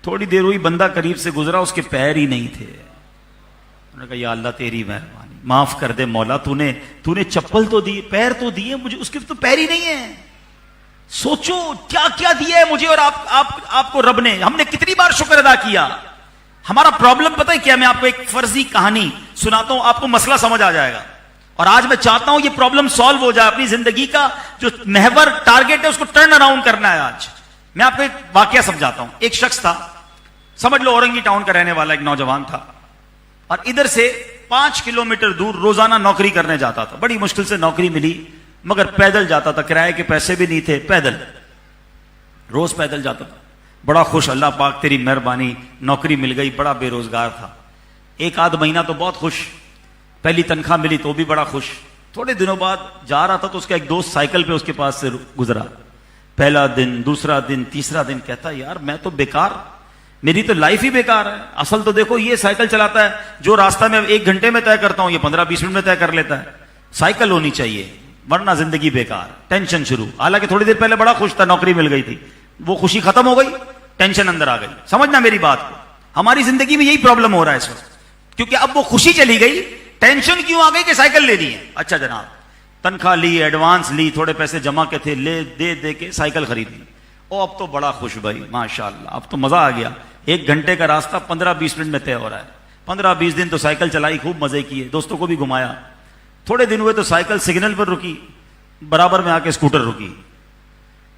थोड़ी देर हुई, बंदा करीब से गुजरा, उसके पैर ही नहीं थे। उन्होंने कहा, या अल्लाह तेरी मेहरबानी, माफ कर दे मौला, तूने चप्पल तो दी, पैर तो दिए मुझे, उसके तो पैर ही नहीं है। सोचो क्या क्या दिया है मुझे और आपको रब ने। हमने कितनी बार शुक्र अदा किया। हमारा प्रॉब्लम पता है क्या? मैं आपको एक फर्जी कहानी सुनाता हूं, आपको मसला समझ आ जाएगा। और आज मैं चाहता हूं ये प्रॉब्लम सॉल्व हो जाए। अपनी जिंदगी का जो महवर टारगेट है उसको टर्न अराउंड करना है। आज मैं आपको एक वाकया समझाता हूं। एक शख्स था, समझ लो औरंगी टाउन का रहने वाला एक नौजवान था, और इधर से 5 किलोमीटर दूर रोजाना नौकरी करने जाता था। बड़ी मुश्किल से नौकरी मिली, मगर पैदल जाता था, किराए के पैसे भी नहीं थे, पैदल, रोज पैदल जाता था। बड़ा खुश, अल्लाह पाक तेरी मेहरबानी, नौकरी मिल गई। बड़ा बेरोजगार था, एक आध महीना तो बहुत खुश, पहली तनख्वाह मिली तो भी बड़ा खुश। थोड़े दिनों बाद जा रहा था तो उसका एक दोस्त साइकिल पे उसके पास से गुजरा। पहला दिन, दूसरा दिन, तीसरा दिन, कहता यार मैं तो बेकार, मेरी तो लाइफ ही बेकार है। असल तो देखो, ये साइकिल चलाता है, जो रास्ता में 1 घंटे में तय करता हूं ये 15-20 मिनट में तय कर लेता है। साइकिल होनी चाहिए, वरना जिंदगी बेकार। टेंशन शुरू। हालांकि थोड़ी देर पहले बड़ा खुश था, नौकरी मिल गई थी, वो खुशी खत्म हो गई, टेंशन अंदर आ गई। समझना मेरी बात को, हमारी जिंदगी में यही प्रॉब्लम हो रहा है इस वक्त, क्योंकि अब वो खुशी चली गई, टेंशन क्यों आ गई कि साइकिल लेनी है। अच्छा जनाब, तनख्वाह ली, एडवांस ली, थोड़े पैसे जमा के थे, ले दे के साइकिल खरीद ली। ओ अब तो बड़ा खुश भाई, माशाल्लाह, अब तो मजा आ गया। 1 घंटे का रास्ता 15-20 मिनट में तय हो रहा है। 15-20 दिन तो साइकिल चलाई, खूब मजे किए, दोस्तों को भी घुमाया। थोड़े दिन हुए तो साइकिल सिग्नल पर रुकी, बराबर में आके स्कूटर रुकी।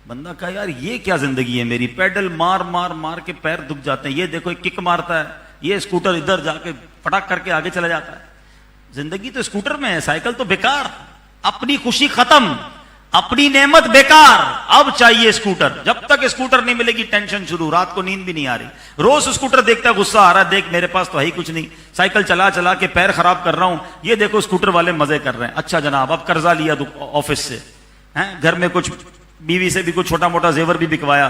बंदा कहा यार ये क्या जिंदगी है मेरी, पैडल मार मार मार के पैर दुख जाते हैं। ये देखो एक किक मारता है, ये स्कूटर इधर जाके फटाक करके आगे चला जाता है। जिंदगी तो स्कूटर में है, साइकिल तो बेकार। अपनी खुशी खत्म, अपनी नेमत बेकार, अब चाहिए स्कूटर। जब तक स्कूटर नहीं मिलेगी टेंशन शुरू, रात को नींद भी नहीं आ रही। रोज स्कूटर देखता है, गुस्सा आ रहा है, देख मेरे पास तो है ही कुछ नहीं, साइकिल चला चला के पैर खराब कर रहा हूं, ये देखो स्कूटर वाले मजे कर रहे हैं। अच्छा जनाब, अब कर्जा लिया ऑफिस से, हैं घर में कुछ बीवी से भी कुछ छोटा मोटा जेवर भी बिकवाया,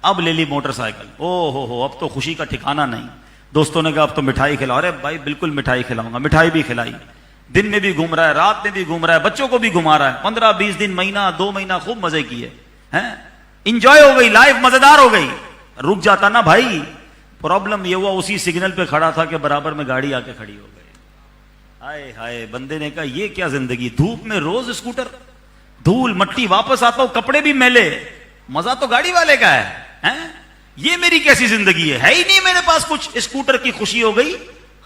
अब ले ली मोटरसाइकिल। ओ हो, अब तो खुशी का ठिकाना नहीं। दोस्तों ने कहा अब तो मिठाई खिलाओ। अरे भाई बिल्कुल मिठाई खिलाऊंगा। मिठाई भी खिलाई, दिन में भी घूम रहा है, रात में भी घूम रहा है, बच्चों को भी घुमा रहा है। 15-20 दिन, महीना 2 महीना खूब मजे किए हैं, इंजॉय हो गई, लाइफ मजेदार हो गई। रुक जाता ना भाई, प्रॉब्लम ये हुआ उसी सिग्नल पे खड़ा था कि बराबर में गाड़ी आके खड़ी हो गई। हाय हाय, बंदे ने कहा ये क्या जिंदगी, धूप में रोज स्कूटर, धूल मट्टी, वापस आता हूं कपड़े भी मैले, मजा तो गाड़ी वाले का है? ये मेरी कैसी जिंदगी है ही नहीं मेरे पास कुछ। स्कूटर की खुशी हो गई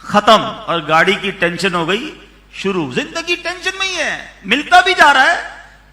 खत्म और गाड़ी की टेंशन हो गई शुरू। जिंदगी टेंशन में ही है, मिलता भी जा रहा है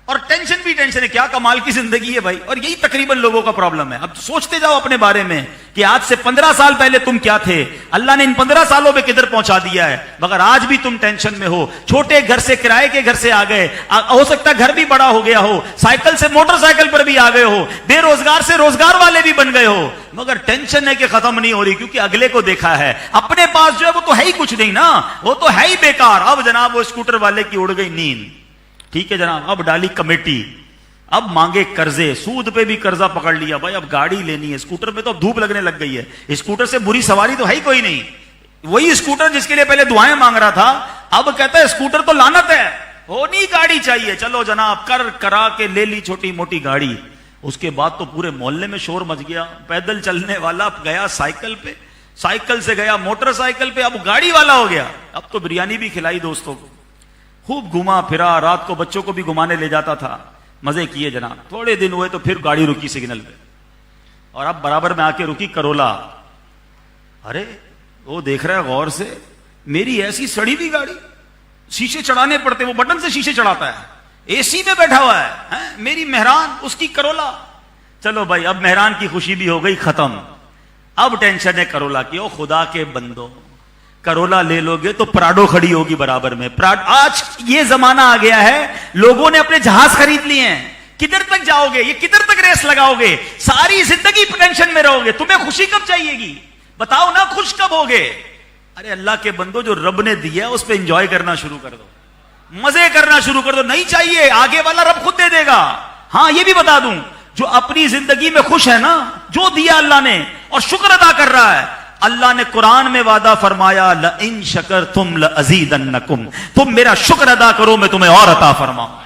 और टेंशन भी टेंशन है। क्या कमाल की जिंदगी है भाई। और यही तकरीबन लोगों का प्रॉब्लम है। अब सोचते जाओ अपने बारे में कि आज से 15 साल पहले तुम क्या थे, अल्लाह ने इन 15 सालों में किधर पहुंचा दिया है, मगर आज भी तुम टेंशन में हो। छोटे घर से किराए के घर से आ गए, हो सकता है घर भी बड़ा हो गया हो, साइकिल से मोटरसाइकिल पर भी आ गए हो, बेरोजगार से रोजगार वाले भी बन गए हो, मगर टेंशन है कि खत्म नहीं हो रही, क्योंकि अगले को देखा है। अपने पास जो है वो तो है ही कुछ नहीं ना, वो तो है ही बेकार। अब जनाब वो स्कूटर वाले की उड़ गई नींद, ठीक है जनाब, अब डाली कमेटी, अब मांगे कर्जे, सूद पे भी कर्जा पकड़ लिया, भाई अब गाड़ी लेनी है, स्कूटर में तो अब धूप लगने लग गई है, स्कूटर से बुरी सवारी तो है ही कोई नहीं। वही स्कूटर जिसके लिए पहले दुआएं मांग रहा था, अब कहता है स्कूटर तो लानत है, होनी गाड़ी चाहिए। चलो जनाब कर करा के ले ली छोटी मोटी गाड़ी। उसके बाद तो पूरे मोहल्ले में शोर मच गया, पैदल चलने वाला गया साइकिल पे, साइकिल से गया मोटरसाइकिल पे, अब गाड़ी वाला हो गया। अब तो बिरयानी भी खिलाई दोस्तों को, खूब घुमा फिरा, रात को बच्चों को भी घुमाने ले जाता था, मजे किए जनाब। थोड़े दिन हुए तो फिर गाड़ी रुकी सिग्नल पे, और अब बराबर में आके रुकी करोला। अरे वो देख रहा है गौर से, मेरी ऐसी सड़ी हुई गाड़ी, शीशे चढ़ाने पड़ते, वो बटन से शीशे चढ़ाता है, एसी में बैठा हुआ है, मेरी मेहरान उसकी करोला। चलो भाई अब मेहरान की खुशी भी हो गई खत्म, अब टेंशन है करोला की। ओ खुदा के बंदो, करोला ले लोगे तो प्राडो खड़ी होगी बराबर में। आज ये जमाना आ गया है, लोगों ने अपने जहाज खरीद लिए हैं, किधर तक जाओगे, ये किधर तक रेस लगाओगे, सारी जिंदगी टेंशन में रहोगे। तुम्हें खुशी कब चाहिएगी बताओ ना, खुश कब होगे? अरे अल्लाह के बंदो, जो रब ने दिया उस पर एंजॉय करना शुरू कर दो, मजे करना शुरू कर दो। नहीं चाहिए, आगे वाला रब खुद दे देगा। हां ये भी बता दूं, जो अपनी जिंदगी में खुश है ना, जो दिया अल्लाह ने और शुक्र अदा कर रहा है, अल्लाह ने कुरान में वादा फरमाया, ल इन शकरतुम ल अज़ीदन्नकुम, तुम मेरा शुक्र अदा करो मैं तुम्हें और अता फरमाऊं।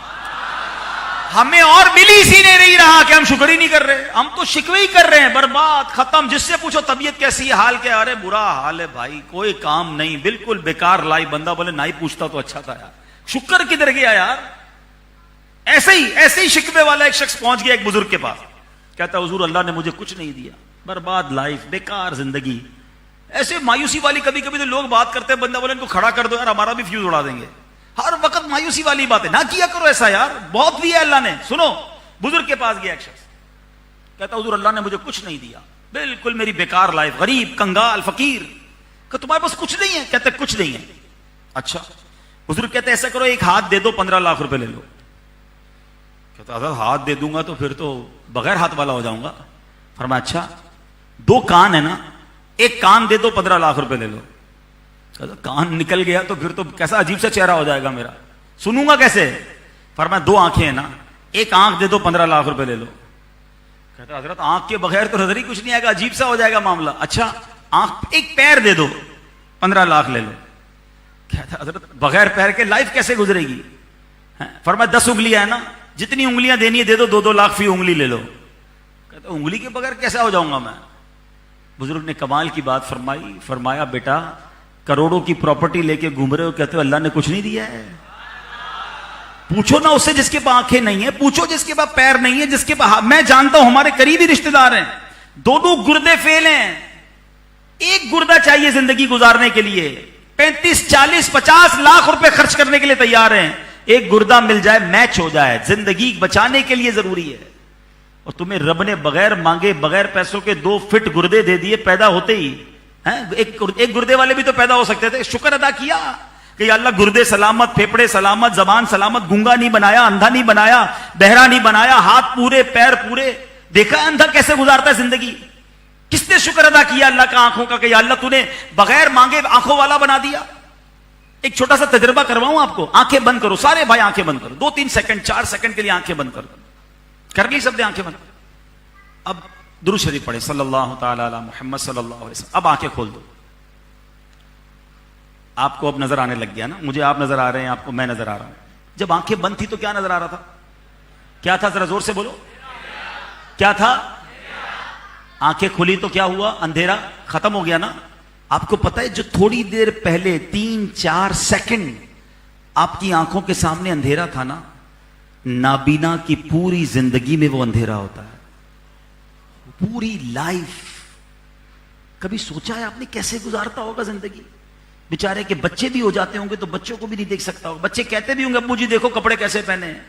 हमें और मिल ही सी नहीं रहा कि हम शुक्र ही नहीं कर रहे, हम तो शिकवे ही कर रहे हैं, बर्बाद खत्म। जिससे पूछो तबीयत कैसी है, हाल क्या, अरे बुरा हाल है भाई, कोई काम नहीं, बिल्कुल बेकार लाइफ। बंदा बोले नहीं पूछता तो अच्छा था यार, शुक्र किधर गया यार। ऐसे ही शिकवे वाला एक शख्स पहुंच गया एक बुजुर्ग के पास, कहता हुजूर अल्लाह ने मुझे कुछ नहीं दिया, बर्बाद लाइफ, बेकार जिंदगी। ऐसे मायूसी वाली कभी कभी तो लोग बात करते हैं, बंदा बोले इनको खड़ा कर दो यार, हमारा भी फ्यूज उड़ा देंगे। हर वक्त मायूसी वाली बात है, ना किया करो ऐसा यार, बहुत दिया अल्लाह ने। सुनो, बुजुर्ग के पास गया एक शख्स, कहता हुजूर अल्लाह ने मुझे कुछ नहीं दिया, बिल्कुल मेरी बेकार लाइफ, गरीब कंगाल फकीर। कहता तुम्हारे पास कुछ नहीं है? कहते कुछ नहीं है। अच्छा, बुजुर्ग कहते ऐसा करो एक हाथ दे दो, 15 लाख रुपए ले लो। कहता अगर हाथ दे दूंगा तो फिर तो बगैर हाथ वाला हो जाऊंगा। फरमाया अच्छा, 2 कान है ना, एक कान दे दो, 15 लाख रुपए ले लो। कहता कान निकल गया तो फिर तो कैसा अजीब सा चेहरा हो जाएगा मेरा, सुनूंगा कैसे? फरमाया 2 आंखें है ना, एक आंख दे दो, 15 लाख रुपए ले लो। कहता हजरत आंख के बगैर तो नजर ही कुछ नहीं आएगा, अजीब सा हो जाएगा मामला। अच्छा आंख, एक पैर दे दो, 15 लाख ले लो। कहता हजरत बगैर पैर के लाइफ कैसे गुजरेगी? फरमाया 10 उंगलियां है ना, जितनी उंगलियां देनी है दे दो, 2-2 लाख फी उंगली ले लो। कहता उंगली के बगैर कैसा हो जाऊंगा मैं? बुजुर्ग ने कमाल की बात फरमाई, फरमाया बेटा करोड़ों की प्रॉपर्टी लेके घूम रहे हो, कहते हो अल्लाह ने कुछ नहीं दिया है? पूछो ना उससे जिसके पास आंखें नहीं है, पूछो जिसके पास पैर नहीं है, जिसके पास, मैं जानता हूं हमारे करीबी रिश्तेदार हैं, दोनों गुर्दे फेल हैं, एक गुर्दा चाहिए जिंदगी गुजारने के लिए, 35, 40, 50 लाख रुपए खर्च करने के लिए तैयार हैं। एक गुर्दा मिल जाए, मैच हो जाए, जिंदगी बचाने के लिए जरूरी है। और तुम्हें रब ने बगैर मांगे, बगैर पैसों के 2 फिट गुर्दे दे दिए पैदा होते ही। एक गुर्दे वाले भी तो पैदा हो सकते थे। शुक्र अदा किया कि अल्लाह गुर्दे सलामत, फेफड़े सलामत, जबान सलामत, गूंगा नहीं बनाया, अंधा नहीं बनाया, बहरा नहीं बनाया, हाथ पूरे, पैर पूरे। देखा अंधा कैसे गुजारता है जिंदगी? किसने शुक्र अदा किया अल्लाह का आंखों का कि अल्लाह तूने बगैर मांगे आंखों वाला बना दिया। एक छोटा सा तजर्बा करवाऊं आपको, आंखें बंद करो सारे भाई, आंखें बंद करो, 2-3 सेकंड 4 सेकंड के लिए आंखें बंद करो। कर ली सबने आंखें बंद? अब दुरूद शरीफ पढ़े सल्लल्लाहु ताला अला मुहम्मद सल्लल्लाहु अलैहि वसल्लम। अब आंखें खोल दो। आपको अब नजर आने लग गया ना, मुझे आप नजर आ रहे हैं, आपको मैं नजर आ रहा हूं। जब आंखें बंद थी तो क्या नजर आ रहा था? क्या था? जरा जोर से बोलो, क्या था? आंखें खुली तो क्या हुआ? अंधेरा खत्म हो गया ना। आपको पता है जो थोड़ी देर पहले 3-4 सेकंड आपकी आंखों के सामने अंधेरा था ना, नाबीना की पूरी जिंदगी में वो अंधेरा होता है, पूरी लाइफ। कभी सोचा है आपने कैसे गुजारता होगा जिंदगी? बेचारे के बच्चे भी हो जाते होंगे तो बच्चों को भी नहीं देख सकता होगा। बच्चे कहते भी होंगे अब्बू जी देखो कपड़े कैसे पहने हैं।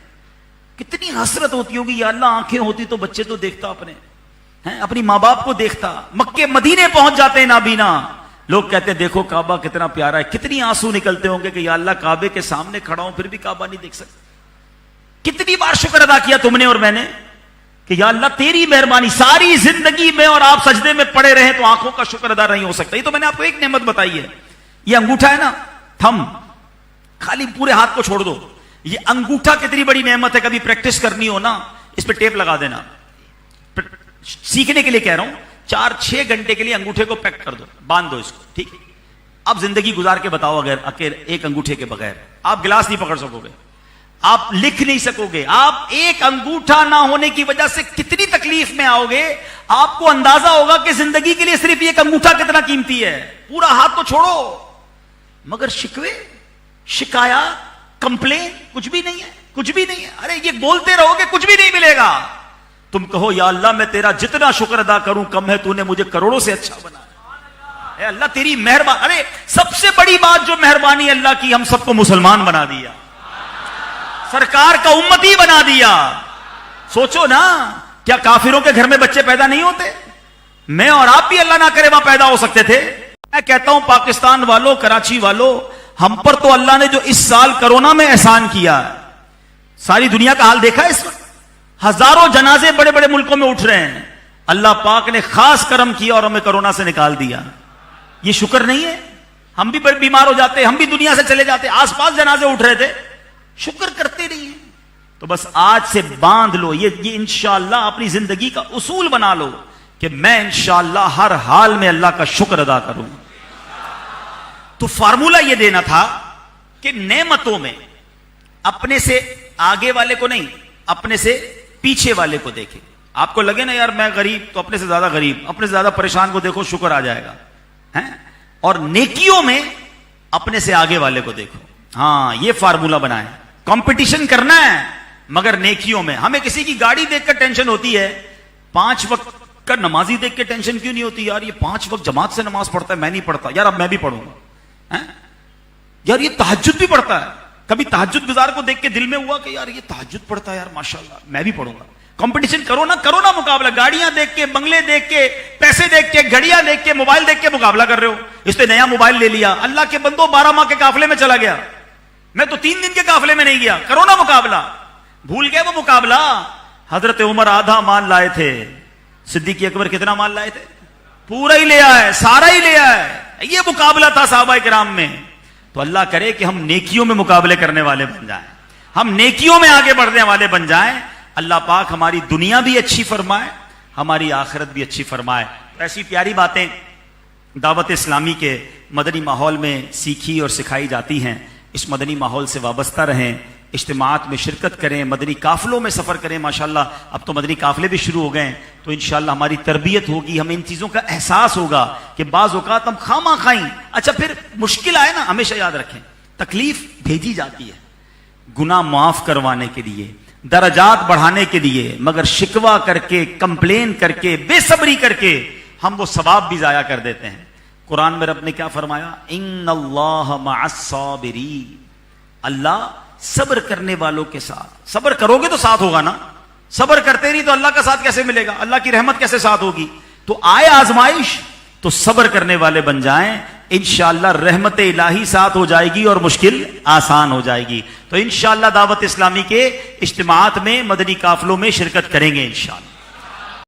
कितनी हसरत होती होगी, या अल्लाह आंखें होती तो बच्चे तो देखता अपने। हैं, अपनी माँ बाप को देखता, मक्के मदीने पहुंच जाते हैं नाबीना, लोग कहते हैं देखो काबा कितना प्यारा है, कितनी आंसू निकलते होंगे कि या अल्लाह काबे के सामने खड़ा हूं फिर भी काबा नहीं देख सकते। कितनी बार शुक्र अदा किया तुमने और मैंने कि या अल्लाह तेरी मेहरबानी, सारी जिंदगी में और आप सजदे में पड़े रहे तो आंखों का शुक्र अदा नहीं हो सकता। ये तो मैंने आपको एक नेमत बताई है। ये अंगूठा है ना, थंब, खाली पूरे हाथ को छोड़ दो, ये अंगूठा कितनी बड़ी नेमत है। कभी प्रैक्टिस करनी हो ना, इस पे टेप लगा देना, सीखने के लिए कह रहा हूं, 4-6 घंटे के लिए अंगूठे को पैक कर दो, बांध दो इसको, ठीक है। अब जिंदगी गुजार के बताओ, अगर अकेले एक अंगूठे के बगैर आप गिलास नहीं पकड़ सकोगे, आप लिख नहीं सकोगे, आप एक अंगूठा ना होने की वजह से कितनी तकलीफ में आओगे, आपको अंदाजा होगा कि जिंदगी के लिए सिर्फ एक अंगूठा कितना कीमती है। पूरा हाथ तो छोड़ो, मगर शिकवे, शिकाया, कंप्लेन कुछ भी नहीं है, कुछ भी नहीं है। अरे ये बोलते रहोगे कुछ भी नहीं मिलेगा। तुम कहो या अल्लाह मैं तेरा जितना शुक्र अदा करूं कम है, तूने मुझे करोड़ों से अच्छा बनाया। अल्लाह तेरी मेहरबानी, अरे सबसे बड़ी बात जो मेहरबानी अल्लाह की, हम सबको मुसलमान बना दिया, सरकार का उम्मती बना दिया। सोचो ना, क्या काफिरों के घर में बच्चे पैदा नहीं होते? मैं और आप भी अल्लाह ना करे वहां पैदा हो सकते थे। मैं कहता हूं पाकिस्तान वालों, कराची वालों, हम पर तो अल्लाह ने जो इस साल कोरोना में एहसान किया, सारी दुनिया का हाल देखा है इस वक्त। हजारों जनाजे बड़े बड़े मुल्कों में उठ रहे हैं, अल्लाह पाक ने खास करम किया और हमें कोरोना से निकाल दिया। ये शुक्र नहीं है? हम भी बड़े बीमार हो जाते, हम भी दुनिया से चले जाते, आसपास जनाजे उठ रहे थे, शुक्र करते नहीं है। तो बस आज से बांध लो, ये इंशाअल्लाह अपनी जिंदगी का उसूल बना लो कि मैं इंशाअल्लाह हर हाल में अल्लाह का शुक्र अदा करूं। तो फार्मूला ये देना था कि नेमतों में अपने से आगे वाले को नहीं, अपने से पीछे वाले को देखें। आपको लगे ना यार मैं गरीब, तो अपने से ज्यादा गरीब, अपने से ज्यादा परेशान को देखो, शुक्र आ जाएगा, हैं? और नेकियों में अपने से आगे वाले को देखो। हाँ, ये फार्मूला बनाए। कंपटीशन करना है मगर नेकियों में। हमें किसी की गाड़ी देखकर टेंशन होती है, 5 वक्त का नमाजी देख के टेंशन क्यों नहीं होती? यार ये 5 वक्त जमात से नमाज पढ़ता है, मैं नहीं पढ़ता, यार अब मैं भी पढ़ूंगा। यार ये तहज्जुद भी पढ़ता है, कभी तहज्जुद गुजार को देख के दिल में हुआ कि यार ये तहज्जुद पढ़ता है, यार माशाल्लाह, मैं भी पढ़ूंगा। कंपटीशन करो ना, करो ना मुकाबला। गाड़ियां देख के, बंगले देख के, पैसे देख के, घड़ियां देख के, मोबाइल देख के मुकाबला कर रहे हो। इसने नया मोबाइल ले लिया, अल्लाह के बंदो 12 माह के काफिले में चला गया, मैं तो 3 दिन के काफिले में नहीं गया। करो ना मुकाबला। भूल गए वो मुकाबला? हजरत उमर आधा माल लाए थे, सिद्दीक अकबर कितना माल लाए थे? पूरा ही ले आए, सारा ही ले आए। ये मुकाबला था सहाबा किराम में। तो अल्लाह करे कि हम नेकियों में मुकाबले करने वाले बन जाएं, हम नेकियों में आगे बढ़ने वाले बन जाएं। अल्लाह पाक हमारी दुनिया भी अच्छी फरमाए, हमारी आखिरत भी अच्छी फरमाए। ऐसी प्यारी बातें दावत इस्लामी के मदनी माहौल में सीखी और सिखाई जाती हैं। इस मदनी माहौल से वाबस्ता रहें, इज्तिमात में शिरकत करें, मदनी काफिलों में सफ़र करें। माशाल्लाह अब तो मदनी काफिले भी शुरू हो गए हैं, तो इंशाल्लाह हमारी तरबियत होगी, हमें इन चीज़ों का एहसास होगा कि बाज़ औक़ात हम खामा खाई। अच्छा फिर मुश्किल आए ना, हमेशा याद रखें तकलीफ भेजी जाती है गुनाह माफ़ करवाने के लिए, दरजात बढ़ाने के लिए, मगर शिकवा करके, कंप्लेन करके, बेसब्री करके हम वो सवाब भी ज़ाया कर देते हैं। कुरान में रब ने क्या फरमाया? इन्नल्लाह मअस्साबिरीन, अल्लाह सब्र करने वालों के साथ। सब्र करोगे तो साथ होगा ना, सब्र करते नहीं तो अल्लाह का साथ कैसे मिलेगा? अल्लाह की रहमत कैसे साथ होगी? तो आए आजमाइश तो सब्र करने वाले बन जाएं, इंशाअल्लाह रहमत इलाही साथ हो जाएगी और मुश्किल आसान हो जाएगी। तो इंशाअल्लाह दावत इस्लामी के इज्तिमात में, मदनी काफिलों में शिरकत करेंगे इंशाअल्लाह।